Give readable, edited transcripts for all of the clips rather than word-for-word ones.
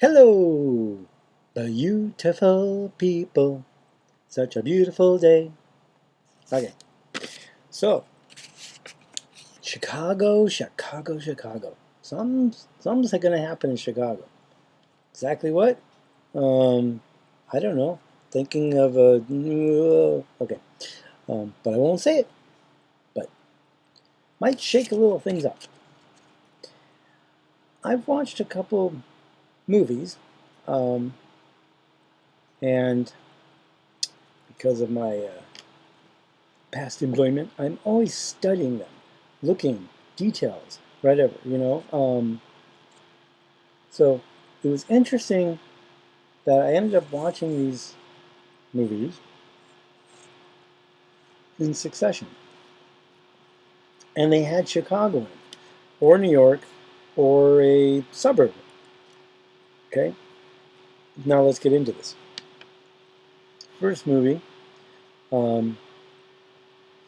Hello, beautiful people. Such a beautiful day. Okay, so Chicago, Chicago, Chicago. Something's gonna happen in Chicago. Exactly what? I don't know. Thinking of a okay, but I won't say it. But might shake a little things up. I've watched a couple movies, um, and because of my past employment, I'm always studying them, looking, details, whatever, So it was interesting that I ended up watching these movies in succession. And they had Chicago in it, or New York, or a suburb. Okay? Now let's get into this. First movie, um,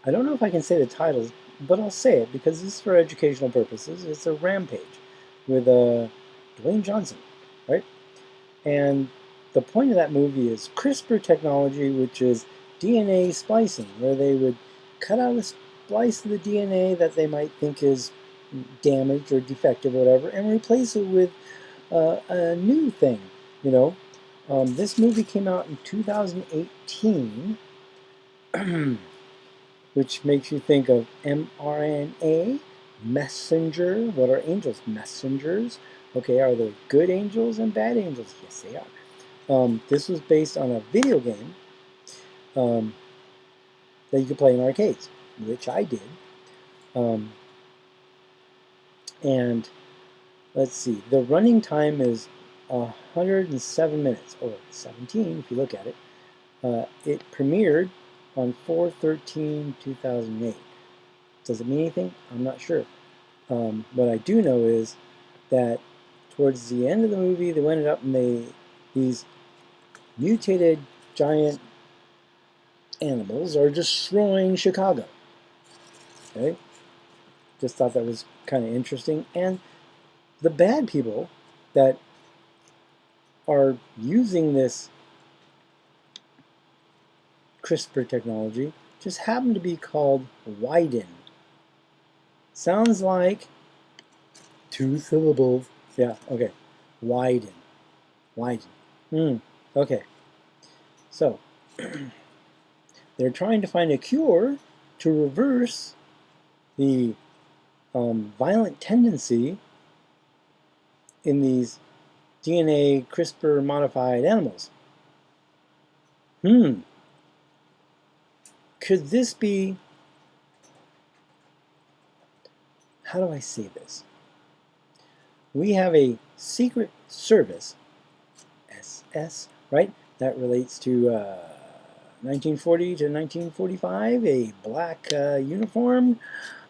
I don't know if I can say the titles, but I'll say it because this is for educational purposes. It's a Rampage with Dwayne Johnson, right? And the point of that movie is CRISPR technology, which is DNA splicing, where they would cut out a splice of the DNA that they might think is damaged or defective or whatever, and replace it with a new thing. You know, this movie came out in 2018, which makes you think of mRNA, messenger. What are angels? Messengers. Okay, are there good angels and bad angels? Yes, they are. This was based on a video game that you could play in arcades, which I did. And let's see, the running time is 107 minutes, or 17 if you look at it. It premiered on 4/13/2008. Does it mean anything? I'm not sure. What I do know is that towards the end of the movie, they went up and these mutated giant animals are destroying Chicago. Okay? Just thought that was kind of interesting. And the bad people that are using this CRISPR technology just happen to be called Wyden. Sounds like two syllables. Yeah, okay. Wyden. Wyden. Okay. So, they're trying to find a cure to reverse the violent tendency in these DNA CRISPR modified animals. Could this be, how do I say this? We have a secret service, SS, right? That relates to 1940 to 1945, a black uniform.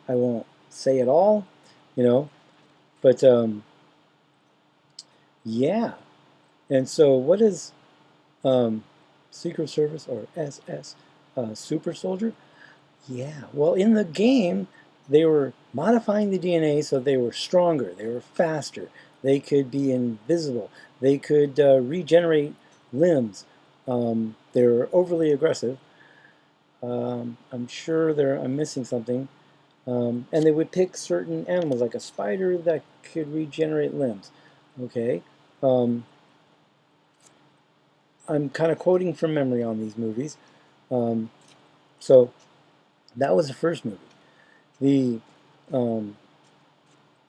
I won't say it all, but yeah. And so what is Secret Service, or SS, super soldier? Yeah, well, in the game, they were modifying the DNA so they were stronger, they were faster, they could be invisible, they could regenerate limbs. They were overly aggressive. I'm sure I'm missing something. And they would pick certain animals, like a spider that could regenerate limbs. Okay. I'm kind of quoting from memory on these movies. So that was the first movie. The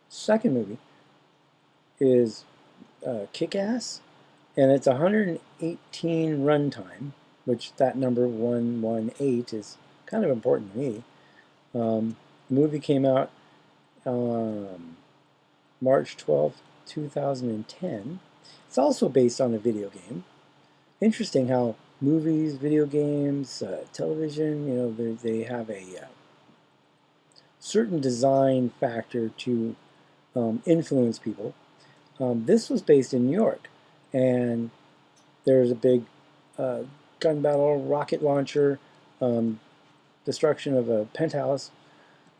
second movie is Kick-Ass, and it's 118 runtime, which that number 118 is kind of important to me. The movie came out March 12th, 2010. It's also based on a video game. Interesting how movies, video games, television, they have a certain design factor to influence people. This was based in New York, and there's a big gun battle, rocket launcher, destruction of a penthouse.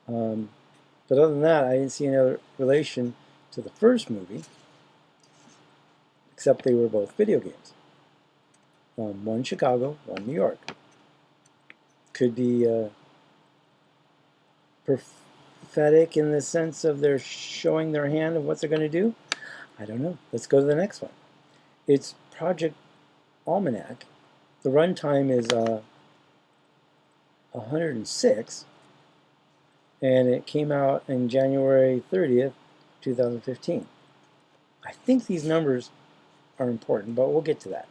But other than that, I didn't see any other relation to the first movie. except they were both video games. One Chicago, one New York. Could be prophetic in the sense of they're showing their hand of what they're going to do. I don't know. Let's go to the next one. It's Project Almanac. The runtime is 106, and it came out in January 30th, 2015. I think these numbers are important, but we'll get to that.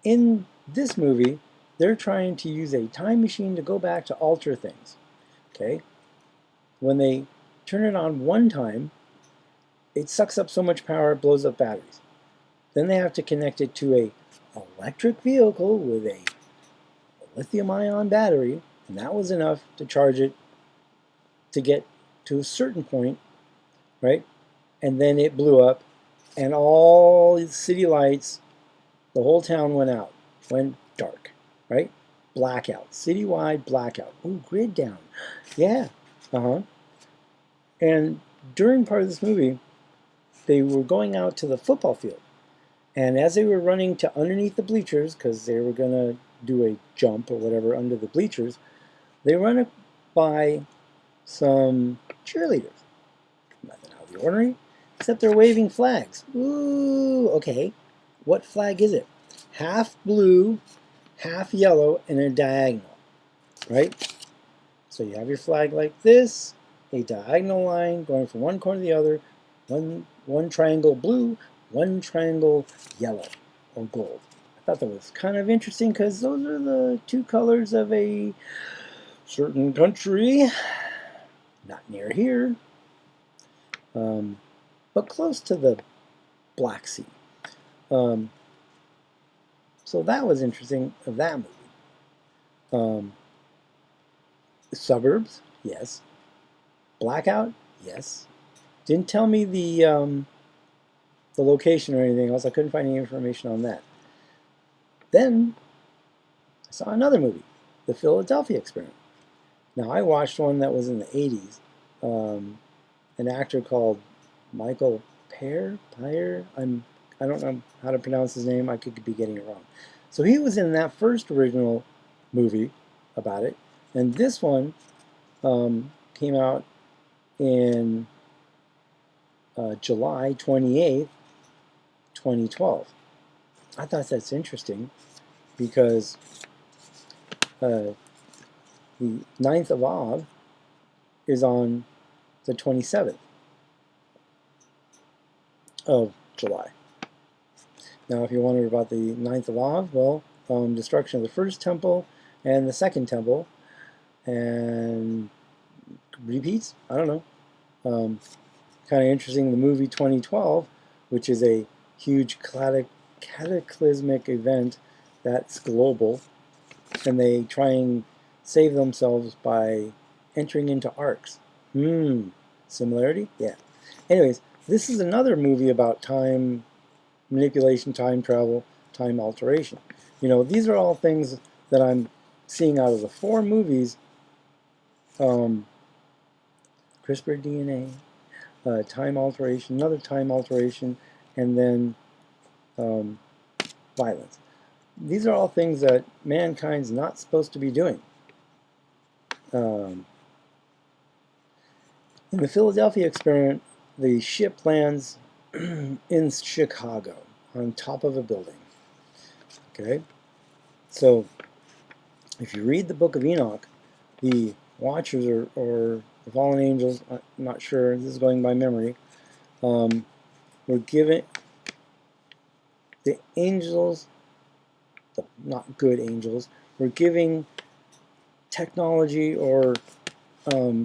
In this movie, they're trying to use a time machine to go back to alter things. Okay? When they turn it on one time, it sucks up so much power it blows up batteries. Then they have to connect it to a electric vehicle with a lithium-ion battery, and that was enough to charge it to get to a certain point, right? And then it blew up, and all the city lights, the whole town went out, went dark, right? Blackout, citywide blackout. Ooh, grid down. Yeah, And during part of this movie, they were going out to the football field. And as they were running to underneath the bleachers, because they were going to do a jump or whatever under the bleachers, they run by some cheerleaders. Nothing out of the ordinary, except they're waving flags. Ooh, okay. What flag is it? Half blue, half yellow, and a diagonal, right? So you have your flag like this, a diagonal line going from one corner to the other, one triangle blue, one triangle yellow or gold. I thought that was kind of interesting because those are the two colors of a certain country, not near here, but close to the Black Sea. So that was interesting of that movie. Suburbs, yes. Blackout, yes. Didn't tell me the location or anything else. I couldn't find any information on that. Then I saw another movie, The Philadelphia Experiment. Now I watched one that was in the 80s. An actor called Michael Peyer. I don't know how to pronounce his name. I could be getting it wrong. So he was in that first original movie about it, and this one came out in July 28th, 2012. I thought that's interesting because the 9th of Av is on the 27th of July. Now, if you wondered about the 9th of Av, well, destruction of the first temple and the second temple, and repeats, I don't know. Kind of interesting, the movie 2012, which is a huge cataclysmic event that's global, and they try and save themselves by entering into arcs. Similarity? Yeah. Anyways, this is another movie about time manipulation, time travel, time alteration. You know, these are all things that I'm seeing out of the 4 movies. CRISPR DNA, time alteration, another time alteration, and then violence. These are all things that mankind's not supposed to be doing. In the Philadelphia Experiment, the ship lands in Chicago on top of a building. Okay? So, if you read the Book of Enoch, the Watchers or the fallen angels, I'm not sure, this is going by memory, were given, the angels, the not good angels, were giving technology or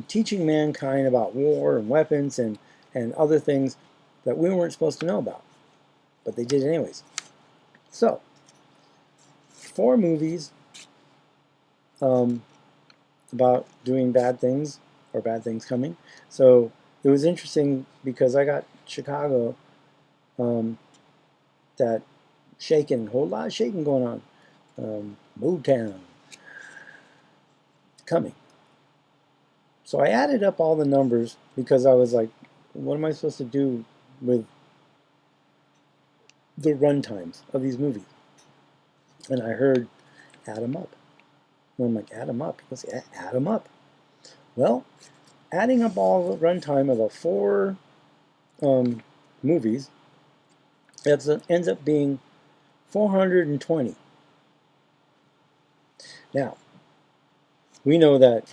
teaching mankind about war and weapons and other things that we weren't supposed to know about. But they did anyways. So, 4 movies about doing bad things or bad things coming. So it was interesting because I got Chicago, that shaking, whole lot of shaking going on, Motown coming. So I added up all the numbers because I was like, what am I supposed to do with the run times of these movies. And I heard, add them up. And I'm like, add them up? He goes, yeah, add them up. Well, adding up all the runtime of the 4 movies, it ends up being 420. Now, we know that,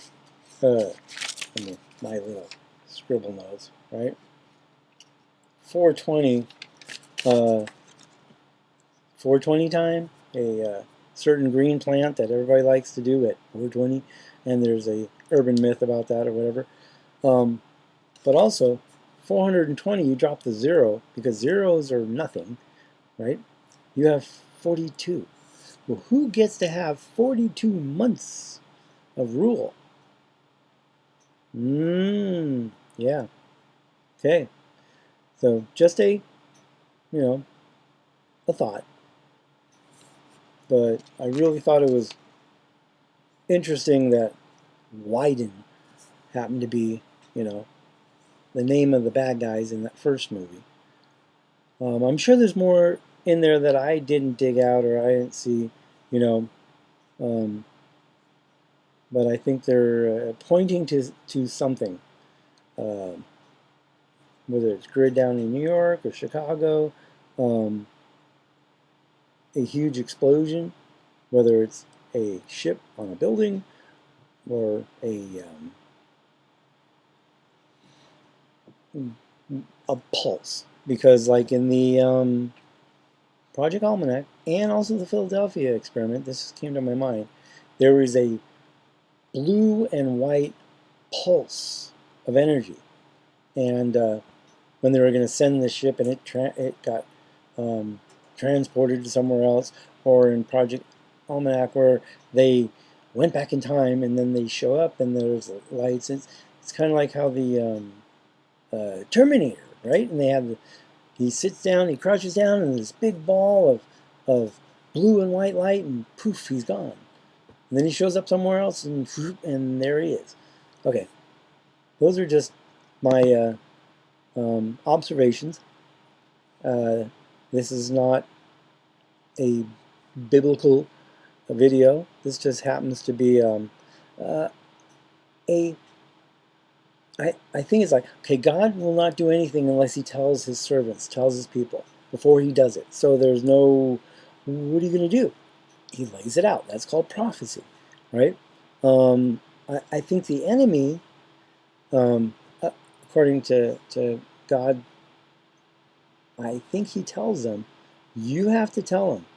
my little scribble notes, right? 420, 420 time, a certain green plant that everybody likes to do at 420, and there's a urban myth about that or whatever. But also, 420, you drop the 0, because zeros are nothing, right? You have 42. Well, who gets to have 42 months of rule? Yeah. Okay. So just a thought. But I really thought it was interesting that Wyden happened to be, the name of the bad guys in that first movie. I'm sure there's more in there that I didn't dig out or I didn't see, but I think they're pointing to something, whether it's grid down in New York or Chicago, a huge explosion, whether it's a ship on a building or a pulse. Because like in the Project Almanac and also the Philadelphia experiment, this came to my mind, there was a blue and white pulse of energy. And when they were going to send the ship and it got transported to somewhere else, or in Project Almanac where they went back in time and then they show up and there's lights. It's kind of like how the Terminator, right? And they have he sits down, he crouches down, and this big ball of blue and white light, and poof, he's gone. And then he shows up somewhere else, and there he is. Okay, those are just my observations. This is not a biblical video. This just happens to be I think it's like, okay, God will not do anything unless he tells his servants, tells his people before he does it. So there's no, what are you going to do? He lays it out. That's called prophecy, right? I think the enemy, according to God, I think he tells them, you have to tell them.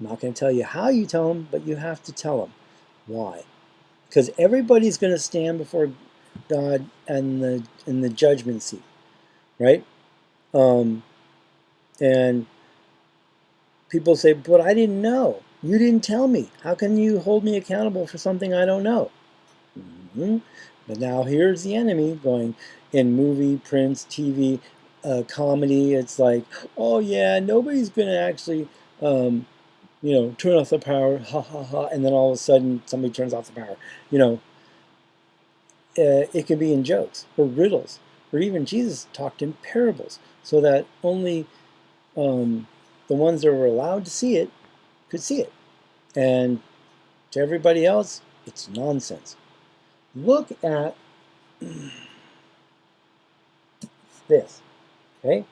I'm not going to tell you how you tell them, but you have to tell them. Why? Because everybody's going to stand before God and in the judgment seat, right? And people say, but I didn't know. You didn't tell me. How can you hold me accountable for something I don't know? But now here's the enemy going in movie, prints, TV, comedy. It's like, oh yeah, nobody's going to actually, turn off the power, ha ha ha, and then all of a sudden somebody turns off the power. It can be in jokes or riddles, or even Jesus talked in parables, so that only the ones that were allowed to see it could see it. And to everybody else, it's nonsense. Look at this, okay?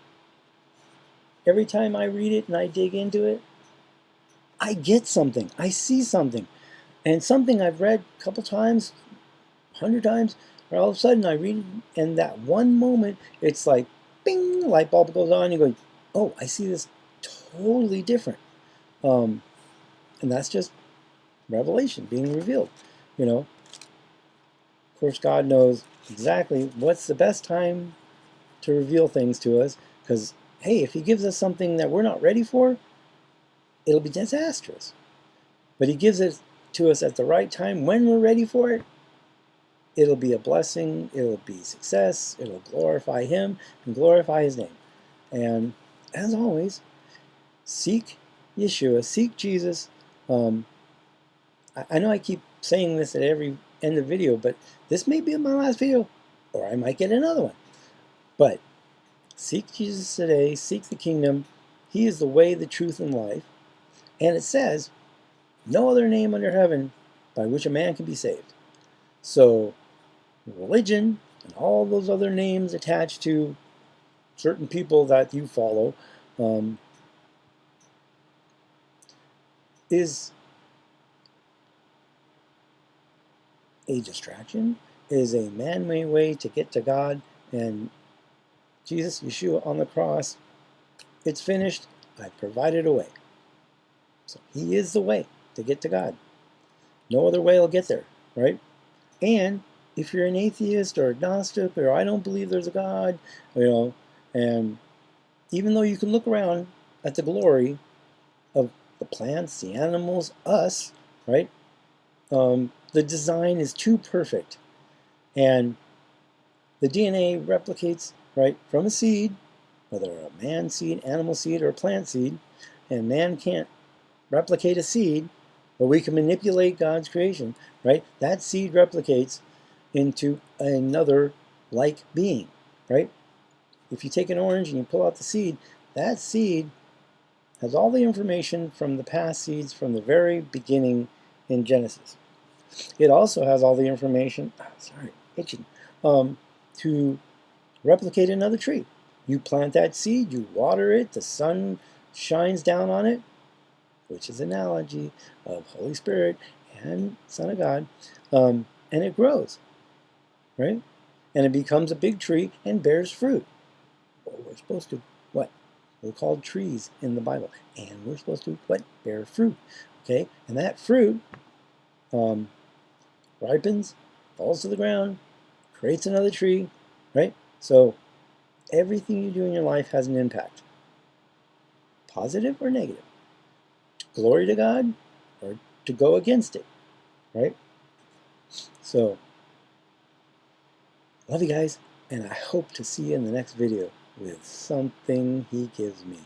Every time I read it and I dig into it, I get something. I see something. And something I've read a couple times, 100 times, or all of a sudden I read it, and that one moment, it's like, bing, light bulb goes on, you go, oh, I see this totally different. And that's just revelation being revealed, Of course, God knows exactly what's the best time to reveal things to us, because, hey, if he gives us something that we're not ready for, it'll be disastrous. But he gives it to us at the right time when we're ready for it. It'll be a blessing, it'll be success, it'll glorify him and glorify his name. And as always, seek Yeshua, seek Jesus. I know I keep saying this at every end of video, but this may be my last video, or I might get another one. But seek Jesus today, seek the kingdom, He is the way, the truth, and life. And it says, no other name under heaven by which a man can be saved. So religion and all those other names attached to certain people that you follow is a distraction, is a man-made way to get to God. And Jesus, Yeshua on the cross, it's finished. I provided a way. So he is the way to get to God. No other way will get there, right? And if you're an atheist or agnostic or I don't believe there's a God, and even though you can look around at the glory of the plants, the animals, us, right? The design is too perfect. And the DNA replicates, right, from a seed, whether a man seed, animal seed, or a plant seed, and man can't replicate a seed, but we can manipulate God's creation, right? That seed replicates into another like being, right? If you take an orange and you pull out the seed, that seed has all the information from the past seeds from the very beginning in Genesis. It also has all the information, itching, to replicate another tree. You plant that seed, you water it, the sun shines down on it, which is an analogy of Holy Spirit and Son of God, and it grows, right? And it becomes a big tree and bears fruit. Well, we're supposed to, what? We're called trees in the Bible, and we're supposed to, what? Bear fruit, okay? And that fruit ripens, falls to the ground, creates another tree, right? So everything you do in your life has an impact, positive or negative. Glory to God or to go against it, right? So, love you guys, and I hope to see you in the next video with something he gives me.